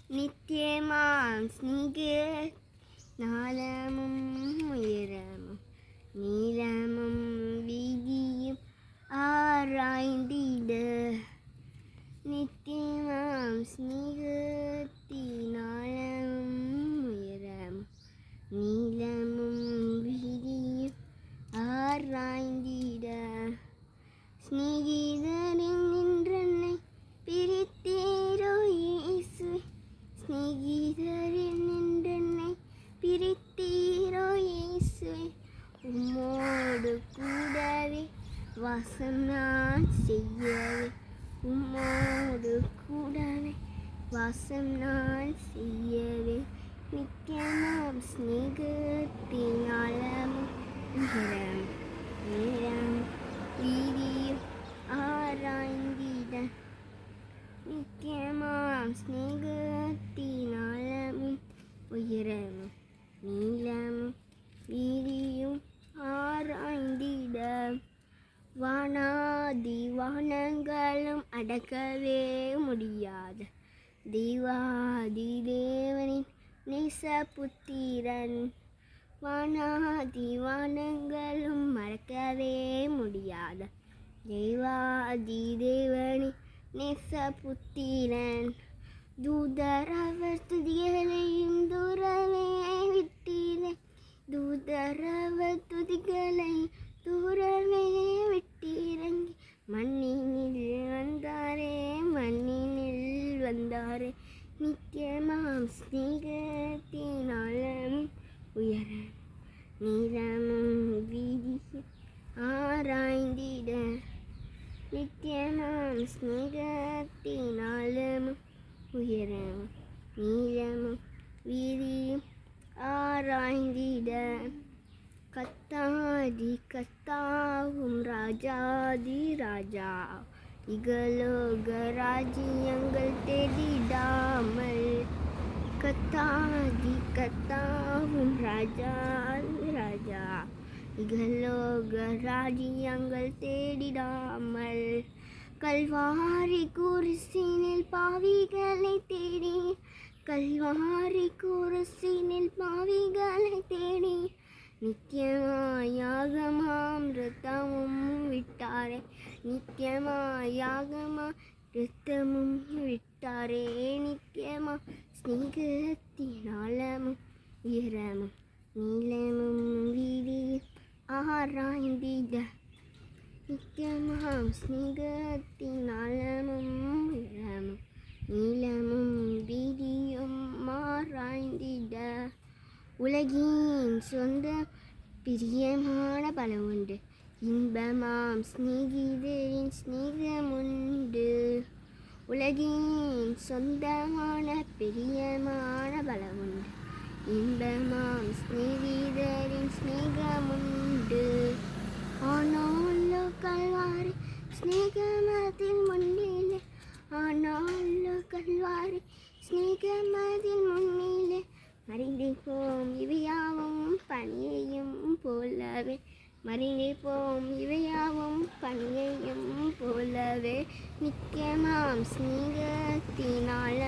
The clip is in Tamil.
நித்தியமாம் ஸ்நேக நாளமும் உயரமும் நீளமும் வீதியும் ஆராய்ந்திட நித்தியமாம் ஸ்நேகத்தினாளமும் உயரமும் நீளமும் வீதியும் ஆராய்ந்திட ஸ்நேகிதரின் நின்றனை பிரித்தீரோ இயேசுவே ஸ்நேகிதரின் நின்றனை பிரித்தீரோ இயேசுவே உம்மோடு கூடவே வாசம் நான் செய்யவே உம்மோடு கூடவே வாசம் நான் செய்யவே நித்தியமாம் ஸ்நேகத்தினாலமும் உயரம் நீளம் வீதியும் ஆராய்ந்திட நித்தியமாம் ஸ்நேகத்தினாலமும் உயரமும் நீளமும் வீதியும் ஆராய்ந்திட வானாதி வானங்களும் அடக்கவே முடியாத தேவாதி தேவனின் நேசபுத்திரன் வானாதி வானங்களும் மறக்கவே முடியாத தேவாதி தேவனின் நேசபுத்திரன் தூதர் அவர் துதிகளையும் தூரவே விட்டீரே தூதர் அவர் துதிகளை தூரவே விட்டிறங்கி மண்ணினில் வந்தாரே மண்ணினில் வந்தாரே நித்தியமாம் ஸ்நேகத்தினாலும் உயர நீளமும் வீதியும் ஆராய்ந்திட நித்தியமாம் ஸ்நேகத்தினாலும் உயரம் நீளமும் வீதியும் ஆராய்ந்திட கத்தாதி கத்தாவும் ராஜாதி ராஜா இகலோக ராஜ்யங்கள் தேடிடாமல் கத்தாதி கத்தாவும் ராஜாதி ராஜா இகலோக ராஜ்யங்கள் தேடிடாமல் கல்வாரி குருசினில் பாவிகளை தேடி கல்வாரி குருசினில் பாவிகளை தேடி நித்தியமாயாகமாம் ரத்தமும் விட்டாரே நித்தியமாயாகமாம் ரத்தமும் விட்டாரே நித்தியமா ஸ்நேகத்தினாலமும் உயரமும் நீளமும் வீதியும் ஆராய்ந்திட நித்தியமாம் ஸ்நேகத்தினாலமும் உயரமும் நீளமும் வீதியும் ஆராய்ந்திட உலகின் சொந்த பிரியமான பலம் உண்டு இன்பமாம் ஸ்நேகிதரின் ஸ்நேகமுண்டு உலகின் சொந்தமான பிரியமான பலம் உண்டு இன்பமாம் ஸ்நேகிதரின் ஸ்நேகமுண்டு ஆனாலோ கல்வாரி ஸ்நேகமதில் முன்னிலே ஆனாலோ கல்வாரி ஸ்நேகமதில் முன்னிலே மறைந்தே போம் இவையாவும் பனியையும் போலவே மறைந்தே போம் இவையாவும் பனியையும் போலவே நித்தியமாம் ஸ்நேகத்தினால